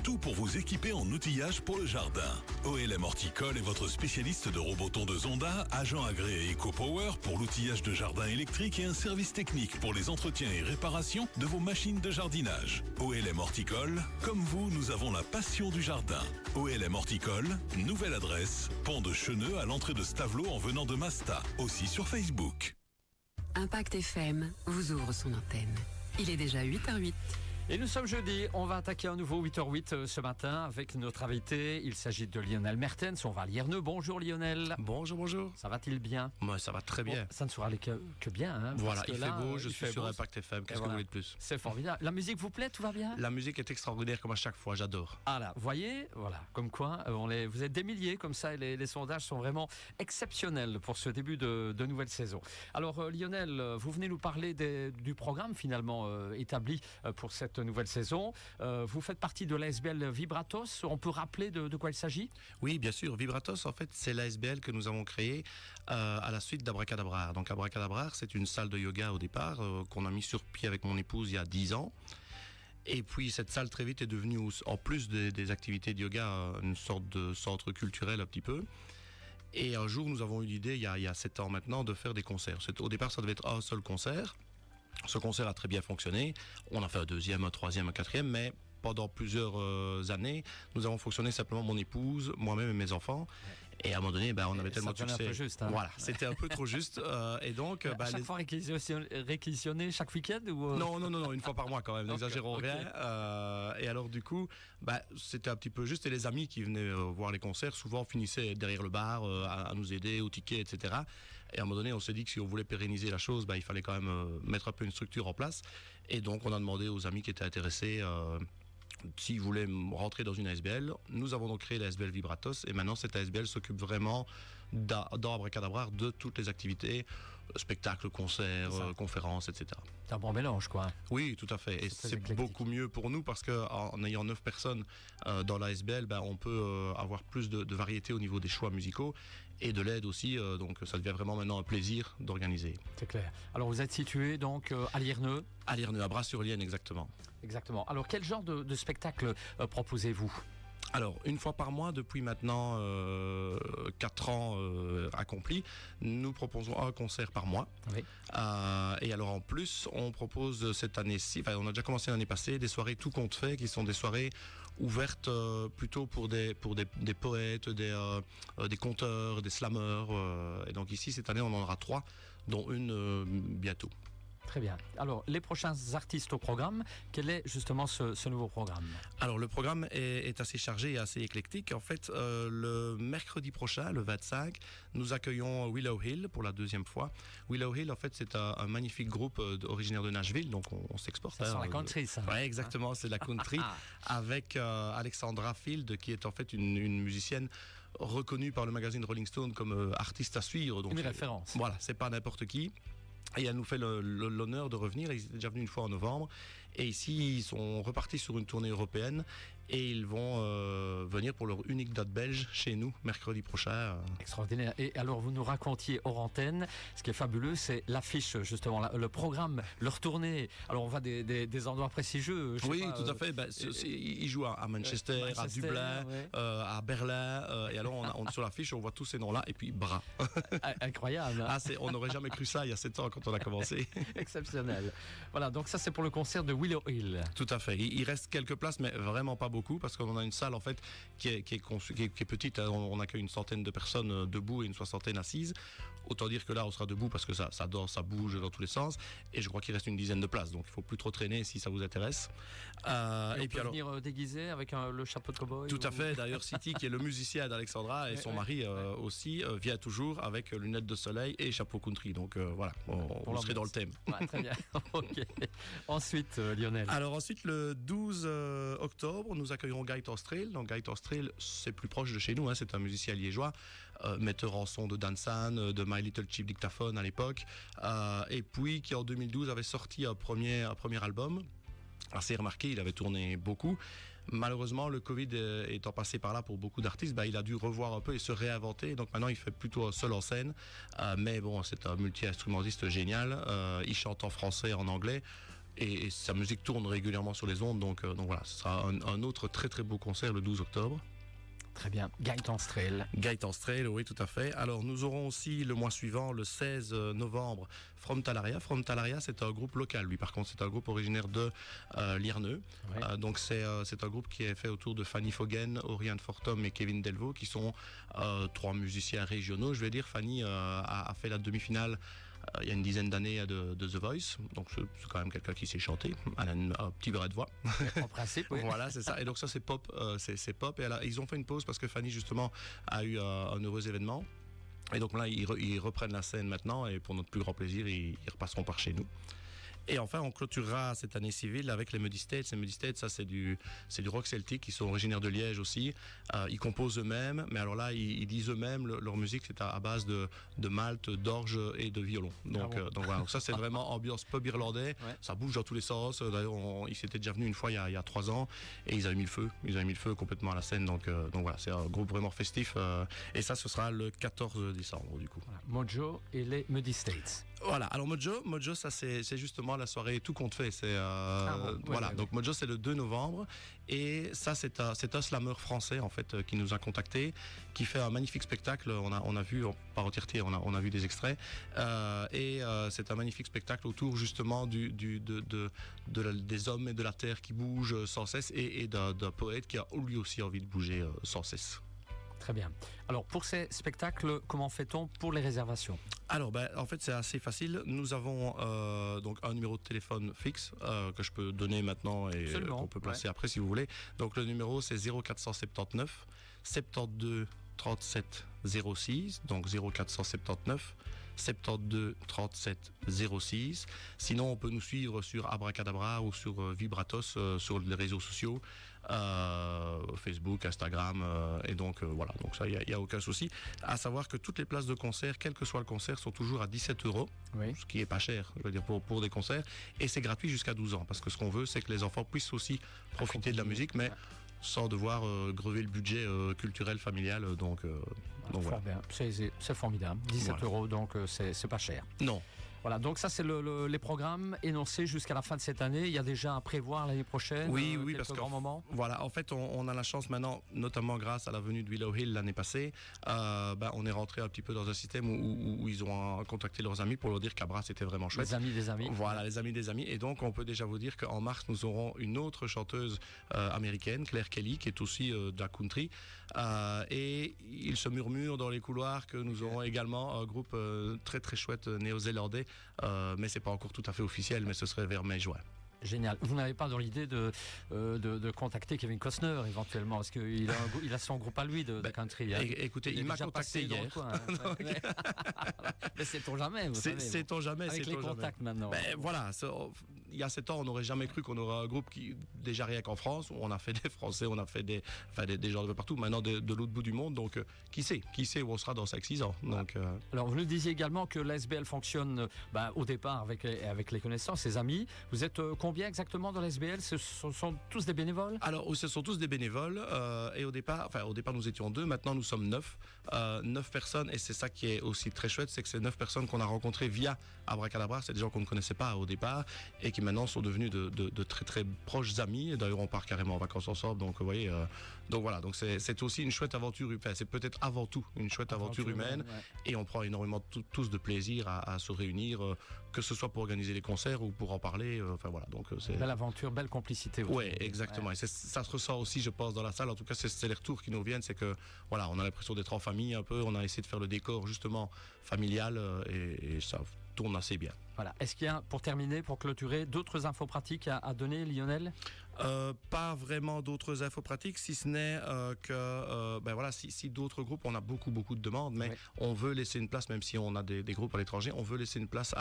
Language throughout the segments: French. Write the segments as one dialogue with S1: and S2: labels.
S1: tout pour vous équiper en outillage pour le jardin. OLM Horticole est votre spécialiste de robotondeuse Honda, agent agréé EcoPower pour l'outillage de jardin électrique et un service technique pour les entretiens et réparations de vos machines de jardinage. OLM Horticole, comme vous, nous avons la passion du jardin. OLM Horticole, nouvelle adresse, pont de Cheneux à l'entrée de Stavelot en venant de Masta, aussi sur Facebook.
S2: Impact FM vous ouvre son antenne. Il est déjà 8h08.
S3: Et nous sommes jeudi, on va attaquer un nouveau 8h08 ce matin avec notre invité. Il s'agit de Lionel Mertens, on va à Lierneux. Bonjour Lionel.
S4: Bonjour.
S3: Ça va-t-il bien?
S4: Moi, ça va très bien.
S3: Bon, ça ne sera que bien. Hein,
S4: voilà,
S3: il
S4: fait beau, je suis sur Impact FM. Qu'est-ce que vous voulez de plus?
S3: C'est formidable. La musique vous plaît, tout va bien?
S4: La musique est extraordinaire comme à chaque fois, j'adore.
S3: Ah là, voyez, voilà, comme quoi, vous êtes des milliers comme ça et les sondages sont vraiment exceptionnels pour ce début de nouvelle saison. Alors Lionel, vous venez nous parler du programme finalement établi pour cette nouvelle saison. Vous faites partie de l'ASBL Vibratos. On peut rappeler de quoi il s'agit?
S4: Oui, bien sûr. Vibratos, en fait, c'est l'ASBL que nous avons créé à la suite d'Abracadabrar. Donc, Abracadabrar, c'est une salle de yoga au départ qu'on a mis sur pied avec mon épouse il y a 10 ans. Et puis, cette salle, très vite, est devenue, en plus des activités de yoga, une sorte de centre culturel un petit peu. Et un jour, nous avons eu l'idée, il y a 7 ans maintenant, de faire des concerts. Au départ, ça devait être un seul concert. Ce concert a très bien fonctionné. On a fait un deuxième, un troisième, un quatrième, mais pendant plusieurs années, nous avons fonctionné simplement mon épouse, moi-même et mes enfants. Et à un moment donné, on avait tellement de succès.
S3: Un peu juste, hein.
S4: Voilà, c'était un peu trop juste. Et donc,
S3: à chaque fois réquisitionné chaque week-end ou
S4: Non, une fois par mois quand même. N'exagérons rien. Et alors du coup, c'était un petit peu juste. Et les amis qui venaient voir les concerts, souvent finissaient derrière le bar à nous aider au ticket, etc. Et à un moment donné, on s'est dit que si on voulait pérenniser la chose, il fallait quand même mettre un peu une structure en place. Et donc, on a demandé aux amis qui étaient intéressés s'ils voulaient rentrer dans une ASBL. Nous avons donc créé l'ASBL Vibratos et maintenant cette ASBL s'occupe vraiment dans Abracadabrar de toutes les activités, spectacles, concerts, conférences, etc.
S3: C'est un bon mélange, quoi.
S4: Oui, tout à fait. Et c'est beaucoup mieux pour nous parce qu'en ayant 9 personnes dans l'ASBL, on peut avoir plus de variété au niveau des choix musicaux et de l'aide aussi. Donc ça devient vraiment maintenant un plaisir d'organiser.
S3: C'est clair. Alors vous êtes situé donc à Lierneux?
S4: À Lierneux, à Bras-sur-Lienne, exactement.
S3: Exactement. Alors quel genre de spectacle proposez-vous?
S4: Alors, une fois par mois, depuis maintenant 4 ans accomplis, nous proposons un concert par mois.
S3: Oui.
S4: Et alors en plus, on propose cette année-ci, on a déjà commencé l'année passée, des soirées tout compte fait, qui sont des soirées ouvertes plutôt pour des poètes, des conteurs, des slammeurs. Et donc ici, cette année, on en aura 3, dont une bientôt.
S3: Très bien. Alors, les prochains artistes au programme, quel est justement ce nouveau programme?
S4: Alors, le programme est assez chargé et assez éclectique. En fait, le mercredi prochain, le 25, nous accueillons Willow Hill pour la 2e fois. Willow Hill, en fait, c'est un magnifique groupe originaire de Nashville, donc on s'exporte.
S3: C'est sur la country, ça.
S4: Oui, exactement, c'est de la country, avec Alexandra Field, qui est en fait une musicienne reconnue par le magazine Rolling Stone comme artiste à suivre. Donc,
S3: une référence.
S4: Voilà, c'est pas n'importe qui. Et elle nous fait l'honneur de revenir. Ils étaient déjà venus une fois en novembre. Et ici, ils sont repartis sur une tournée européenne. Et ils vont venir pour leur unique date belge chez nous, mercredi prochain.
S3: Extraordinaire. Et alors, vous nous racontiez hors antenne, ce qui est fabuleux, c'est l'affiche, justement, le programme, leur tournée. Alors, on va des endroits prestigieux.
S4: Oui, tout à fait. Ils jouent à Manchester, à Dublin, à Berlin. Et alors, sur l'affiche, on voit tous ces noms-là. Et puis, Bras.
S3: Incroyable.
S4: On n'aurait jamais cru ça il y a 7 ans quand on a commencé.
S3: Exceptionnel. Voilà, donc ça, c'est pour le concert de Willow Hill.
S4: Tout à fait. Il reste quelques places, mais vraiment pas beaucoup, parce qu'on a une salle en fait qui est petite. On accueille une centaine de personnes debout et une soixantaine assises. Autant dire que là, on sera debout parce que ça danse, ça bouge dans tous les sens. Et je crois qu'il reste une dizaine de places, donc il faut plus trop traîner si ça vous intéresse.
S3: Et puis venir déguisé avec le chapeau de cow-boy.
S4: Tout à fait. D'ailleurs, City, qui est le musicien d'Alexandra et son mari aussi, vient toujours avec lunettes de soleil et chapeau country. Donc voilà, on serait dans le thème.
S3: Ouais, très bien. Ok. Ensuite, Lionel.
S4: Alors ensuite, le 12 octobre, nous accueillerons Guy Torstrel. Donc Guy Torstrel, c'est plus proche de chez nous, c'est un musicien liégeois, metteur en son de Dansan, de My Little Cheap Dictaphone à l'époque, et puis qui en 2012 avait sorti un premier album assez remarqué. Il avait tourné beaucoup. Malheureusement, le Covid étant passé par là pour beaucoup d'artistes, il a dû revoir un peu et se réinventer. Donc maintenant, il fait plutôt seul en scène. Mais bon, c'est un multi-instrumentiste génial. Il chante en français, en anglais. et sa musique tourne régulièrement sur les ondes, donc voilà, ce sera un autre très très beau concert le 12 octobre.
S3: Très bien. Gaëtan Strel.
S4: Gaëtan Strel, oui, tout à fait. Alors, nous aurons aussi le mois suivant, le 16 novembre, From Talaria. From Talaria, c'est un groupe local. Lui, par contre, c'est un groupe originaire de Lierneux.
S3: Oui.
S4: Donc, c'est un groupe qui est fait autour de Fanny Fogen, Oriane Fortom et Kevin Delvaux, qui sont 3 musiciens régionaux. Je vais dire, Fanny a fait la demi-finale il y a une dizaine d'années de The Voice, donc c'est quand même quelqu'un qui sait chanter, elle a un petit bras de voix.
S3: En principe, oui.
S4: Voilà, c'est ça. Et donc ça c'est pop, c'est pop. Et ils ont fait une pause parce que Fanny justement a eu un heureux événement. Et donc là ils reprennent la scène maintenant et pour notre plus grand plaisir ils repasseront par chez nous. Et enfin, on clôturera cette année civile avec les Muddy States. Les Muddy States, ça c'est du rock celtique. Ils sont originaires de Liège aussi. Ils composent eux-mêmes, mais alors là, ils disent eux-mêmes leur musique, c'est à base de malt, d'orge et de violon. Donc, donc voilà. Donc ça, c'est vraiment ambiance pub irlandais. Ouais. Ça bouge dans tous les sens. D'ailleurs, ils s'étaient déjà venus une fois il y a 3 ans et ils avaient mis le feu. Ils avaient mis le feu complètement à la scène. Donc voilà, c'est un groupe vraiment festif. Et ça, ce sera le 14 décembre du coup.
S3: Voilà. Mojo et les Muddy States.
S4: Voilà, alors Mojo, ça c'est justement la soirée tout compte fait. C'est voilà, donc Mojo c'est le 2 novembre et ça c'est un slammer français en fait qui nous a contacté, qui fait un magnifique spectacle. On a vu par entièreté, on a vu des extraits et c'est un magnifique spectacle autour justement des hommes et de la terre qui bougent sans cesse et d'un poète qui a lui aussi envie de bouger sans cesse.
S3: Très bien. Alors pour ces spectacles, comment fait-on pour les réservations ?
S4: Alors en fait c'est assez facile. Nous avons donc un numéro de téléphone fixe que je peux donner maintenant et qu'on peut placer après si vous voulez. Donc le numéro c'est 0479 72 37 06, donc 0479 72 37 06. Sinon, on peut nous suivre sur Abracadabra ou sur Vibratos sur les réseaux sociaux, Facebook, Instagram, et donc voilà. Donc ça, il y a aucun souci. À savoir que toutes les places de concert, quel que soit le concert, sont toujours à 17 €, ce qui est pas cher, je veux dire pour des concerts, et c'est gratuit jusqu'à 12 ans, parce que ce qu'on veut, c'est que les enfants puissent aussi profiter de la musique, mais sans devoir grever le budget culturel familial. Donc voilà.
S3: Bien. C'est formidable. 17 €, donc c'est pas cher.
S4: Non.
S3: Voilà, donc ça c'est les programmes énoncés jusqu'à la fin de cette année. Il y a déjà à prévoir l'année prochaine.
S4: Oui, parce que
S3: voilà,
S4: en fait, on a la chance maintenant, notamment grâce à la venue de Willow Hill l'année passée, on est rentré un petit peu dans un système où ils ont contacté leurs amis pour leur dire qu'Abra c'était vraiment chouette.
S3: Les amis des amis.
S4: Voilà, les amis des amis. Et donc on peut déjà vous dire qu'en mars nous aurons une autre chanteuse américaine, Claire Kelly, qui est aussi de la country. Et il se murmure dans les couloirs que nous aurons également un groupe très très chouette néo-zélandais, mais c'est pas encore tout à fait officiel, mais ce serait vers mai-juin.
S3: Génial. Vous n'avez pas dans l'idée de contacter Kevin Costner éventuellement, parce qu'il a son groupe à lui de country. Hein.
S4: Écoutez, il m'a contacté hier.
S3: Mais sait-on jamais, vous savez.
S4: Sait-on jamais.
S3: Avec les contacts maintenant.
S4: Voilà, il y a 7 ans, on n'aurait jamais cru qu'on aurait un groupe qui, déjà rien qu'en France, où on a fait des Français, on a fait des gens de partout, maintenant de l'autre bout du monde, donc qui sait où on sera dans 5-6 ans. Donc,
S3: Alors vous nous disiez également que l'ASBL fonctionne au départ avec les connaissances, ses amis. Vous êtes combien exactement dans l'ASBL ? Ce sont tous des bénévoles ?
S4: Alors, ce sont tous des bénévoles et au départ nous étions 2, maintenant nous sommes 9. 9 personnes, et c'est ça qui est aussi très chouette, c'est que ces 9 personnes qu'on a rencontrées via Abracadabra, c'est des gens qu'on ne connaissait pas au départ et qui maintenant sont devenus de très très proches amis. Et d'ailleurs on part carrément en vacances ensemble, donc vous voyez, donc voilà, donc c'est aussi une chouette aventure, c'est peut-être avant tout une chouette aventure humaine, et on prend énormément tous de plaisir à se réunir, que ce soit pour organiser les concerts ou pour en parler, voilà, donc c'est
S3: belle aventure, belle complicité.
S4: Oui, exactement. Et ça se ressent aussi, je pense, dans la salle. En tout cas, c'est les retours qui nous reviennent, c'est que voilà, on a l'impression d'être en famille un peu. On a essayé de faire le décor justement familial et ça tourne assez bien.
S3: Voilà. Est-ce qu'il y a, pour terminer, pour clôturer, d'autres infos pratiques à donner, Lionel ?
S4: Pas vraiment d'autres infos pratiques, si ce n'est que si d'autres groupes, on a beaucoup de demandes, mais on veut laisser une place, même si on a des groupes à l'étranger, on veut laisser une place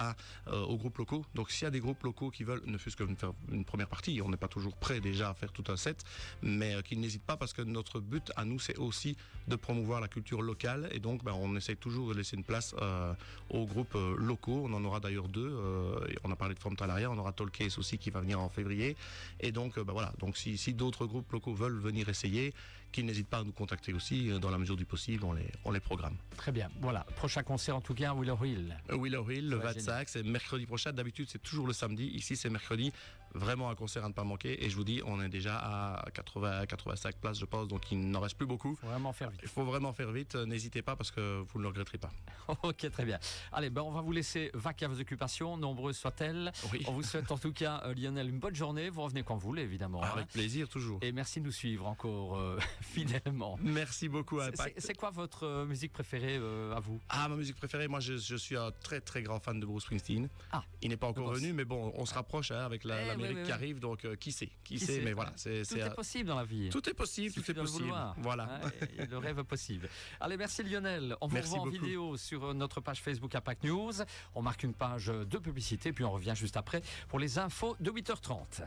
S4: aux groupes locaux. Donc s'il y a des groupes locaux qui veulent, ne fût-ce que faire une première partie, on n'est pas toujours prêt déjà à faire tout un set, mais qu'ils n'hésitent pas, parce que notre but à nous, c'est aussi de promouvoir la culture locale, et donc on essaye toujours de laisser une place aux groupes locaux. On en aura d'ailleurs 2, on a parlé de From Talaria, on aura Tolcase aussi qui va venir en février, et donc voilà. Donc si d'autres groupes locaux veulent venir essayer, qu'ils n'hésitent pas à nous contacter aussi. Dans la mesure du possible, on les programme.
S3: Très bien. Voilà. Prochain concert en tout cas à Willow Hill.
S4: Willow Hill, le
S3: Ouais,
S4: 25, c'est mercredi prochain. D'habitude, c'est toujours le samedi. Ici, c'est mercredi. Vraiment un concert à ne pas manquer. Et je vous dis, on est déjà à 85 places, je pense. Donc, il n'en reste plus beaucoup.
S3: Faut vraiment faire vite.
S4: Il faut vraiment faire vite. N'hésitez pas parce que vous ne le regretterez pas.
S3: Ok, très bien. Allez, on va vous laisser vaquer à vos occupations, nombreuses soient-elles.
S4: Oui.
S3: On vous souhaite en tout cas, Lionel, une bonne journée. Vous revenez quand vous voulez, évidemment. hein.
S4: Avec plaisir, toujours.
S3: Et merci de nous suivre encore fidèlement.
S4: Merci beaucoup à Impact.
S3: C'est quoi votre musique préférée à vous?
S4: Ma musique préférée, moi je suis un très très grand fan de Bruce Springsteen. Il n'est pas encore
S3: Bruce.
S4: venu, mais bon, on se rapproche avec l'Amérique
S3: oui.
S4: qui arrive, donc qui sait,
S3: sait,
S4: mais voilà.
S3: Tout est possible dans la vie.
S4: Tout est possible,
S3: Il
S4: tout est
S3: suffit de le
S4: possible.
S3: vouloir,
S4: Voilà.
S3: hein, et le rêve possible. Allez, merci Lionel. On vous
S4: Merci
S3: revoit en
S4: beaucoup.
S3: vidéo sur notre page Facebook Impact News. On marque une page de publicité, puis on revient juste après pour les infos de 8h30.